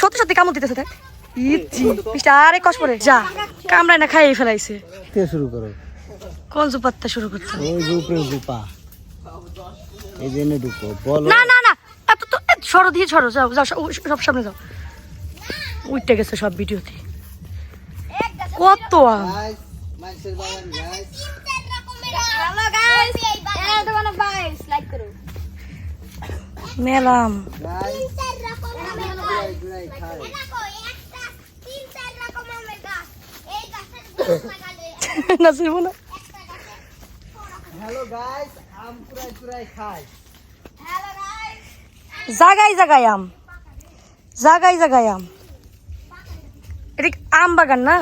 সত্যি সত্যি কামড় দিতেছে দেখ ইচ্ছি পিসটা আরে কষ্ট করে যা কামড়ায় না খাইয়ে ফেলাইছে কে শুরু করো কোন জুপাতটা শুরু করতে ওই যে উপরে জুপা এই জন্য ঢুকো বলো না না না এত তো ছড়ো দিয়ে ছড়ো যাও যাও সব সামনে যাও উঠতে গেছে সব ভিডিওতে কত আম মানুষের বাগান গাইস হ্যালো গাইস এই দোকানে গাইস লাইক করো মেলাম গাইস ঘুরাই খায় দেখো একটা তিন চার রকম আমের গাছ এই গাছের বীজ লাগালে না শুনবো না হ্যালো গাইস আম কুড়াই খায় হ্যালো গাইস জাগাই জাগাই আম জাগাই জাগাই আম এটা কি আম বাগান না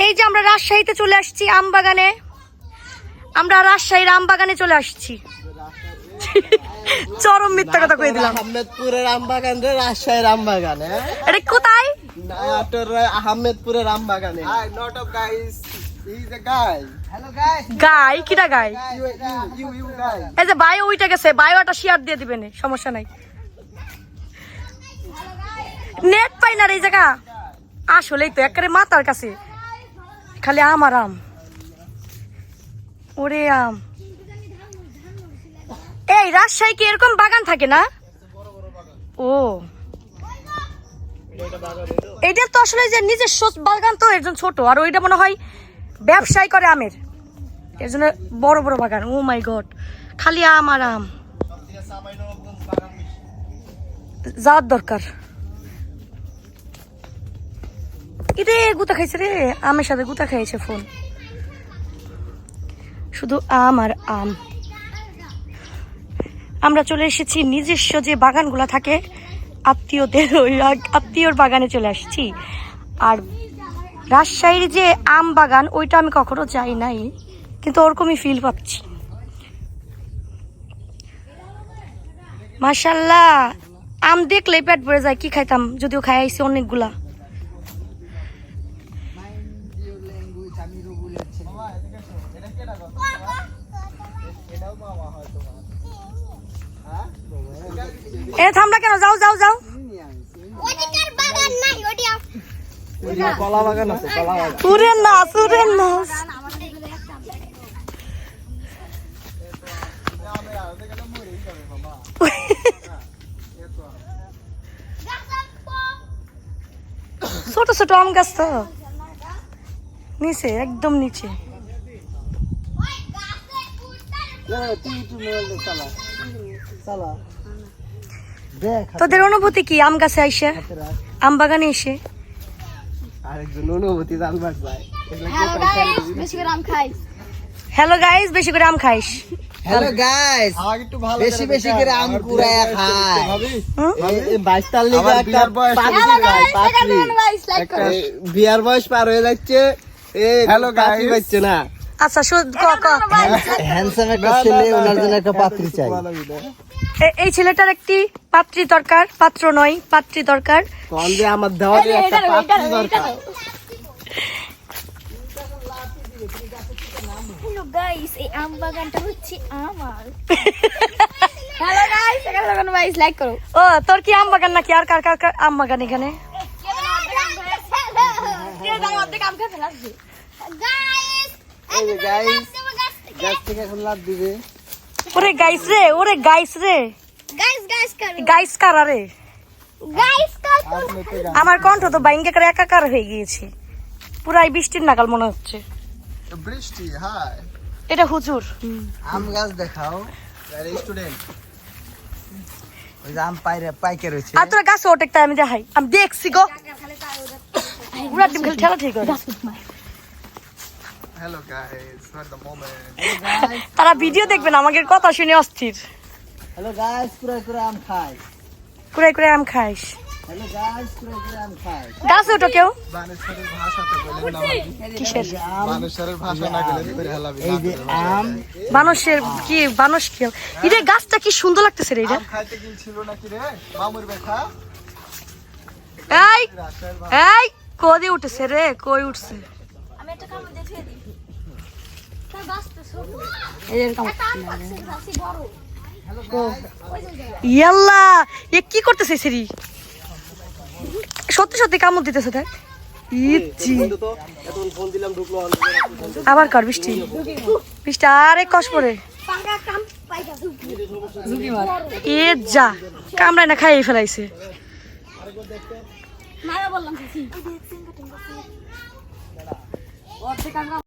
এই যে আমরা রাজশাহীতে চলে আসছি আম বাগানে আমরা রাজশাহীর আম বাগানে চলে আসছি চরম মিথ্যা কথা কই দিলাম আহমেদপুরের আম বাগান রে রাজশাহীর আম বাগান এটা কোথায় নাটোর আহমেদপুরের আম বাগানে hi not of guys he is a guy hello guys guy কিটা গাই ইউ গাই এই যে বায়ো উইটা গেছে বায়োটা শেয়ার দিয়ে দিবেন সমস্যা নাই নেট পাই না রে এই জায়গা আসলেই তো একেবারে মাথার কাছে খালি আম আর আম ওরে আম এই রাজশাহী কি এরকম বাগান থাকে না ও এটা তো আসলে যে নিজস্ব বাগান তো এর জন্য ছোট আর ওইটা মনে হয় ব্যবসায় করে আমের এর জন্য বড় বড় বাগান ও মাই গড খালি আম আর আম যাওয়ার দরকার ইরে গুতা খাইছে রে আমের সাথে গুতা খাইছে ফোন শুধু আম আর আম আমরা চলে এসেছি নিজস্ব যে বাগানগুলো থাকে আত্মীয়দের ওই আত্মীয়র বাগানে চলে আসছি আর রাজশাহীর যে আম বাগান ওইটা আমি কখনো যাই নাই কিন্তু ওরকমই ফিল পাচ্ছি মাশাআল্লাহ আম দেখলে পেট ভরে যায় কি খাইতাম যদিও খাই আইছি অনেকগুলা এ থামলা কেন যাও যাও যাও ওদিকের বাগান নাই ওদিয়া কলা বাগান আছে কলা বাগান সুরের নাচ ছোট ছোট আম গাছ তো নিচে একদম নিচে তুই মোবাইল দে চালা চালা দেখ তোদের অনুভূতি কি আম গাছে আইসে আম বাগানে এসে আরেকজন অনুভূতি জানবার চাই হ্যালো গাইস বেশি করে আম খাইস হ্যালো গাইস বেশি করে আম খাইস হ্যালো গাইস বেশি বেশি করে আম কুড়ায়া খায় এই 22 তাল লিগে একটা পাত্রী একটা বিয়ার বয়স পার হয়ে যাচ্ছে এ হ্যালো গাইস হচ্ছে না আচ্ছা শুধু হ্যান্ডসাম একটা ছেলে ওনার জন্য একটা পাত্রী চাই এই ছেলেটার একটি পাত্রী দরকার পাত্র নয় পাত্রী দরকার কোন যে আমার দেওয়ার একটা পাত্রী দরকার হ্যালো গাইস এই আম বাগানটা হচ্ছে আমার হ্যালো গাইস এখানে গাইস লাইক করো ও তোর কি আম বাগান নাকি আর কার কার কার আম বাগান এখানে এই যে গাইস গাছ থেকে এখন লাভ দিবে ওরে গাইস রে গাইস কারা রে আমার কণ্ঠ তো বাইঙ্গে করে একাকার হয়ে গিয়েছে পুরাই বৃষ্টির নাগাল মনে হচ্ছে বৃষ্টি হাই এটা হুজুর আম গাছ দেখাও স্টুডেন্ট ওই যে আম পাইকে রয়েছে আর তোরা গাছে ওঠে তাই আমি দেখাই আমি দেখছি গো পুরা ডিম খেলে ঠেলা ঠিক আছে hello guys for the moment তারা ভিডিও দেখবেন আমাকে কথা শুনে অস্থির হ্যালো গাইস কুড়াই আম খাই কুড়াই আম খাইস হ্যালো গাইস কুড়াই আম খাই গাছে ওঠো কেউ বানেশ্বরের ভাষাতে বলেন না কিসের বানেশ্বরের ভাষা না গেলে তুই হেলাবি এই যে আম মানুষের কি মানুষ কি ইরে গাছটা কি সুন্দর লাগতেছে রে এটা খাইতে গিয়েছিল নাকি রে মামুর বেখা এই এই কই উঠেছে রে কই উঠছে আমি একটা কাম দেখিয়ে দিই তার গাছটা সব এই এরকম একটা আম পাচ্ছে গাছই বড় ইয়াল্লা এ কি করতেছে সেরি সত্যি সত্যি কামড় দিতেছে দেখ ইচ্ছি আবার কর বৃষ্টি বৃষ্টি আরে কষ পরে পাকা কাম পাইতা এ যা কামড়ায় না খাইয়ে ফেলাইছে মারা বললাম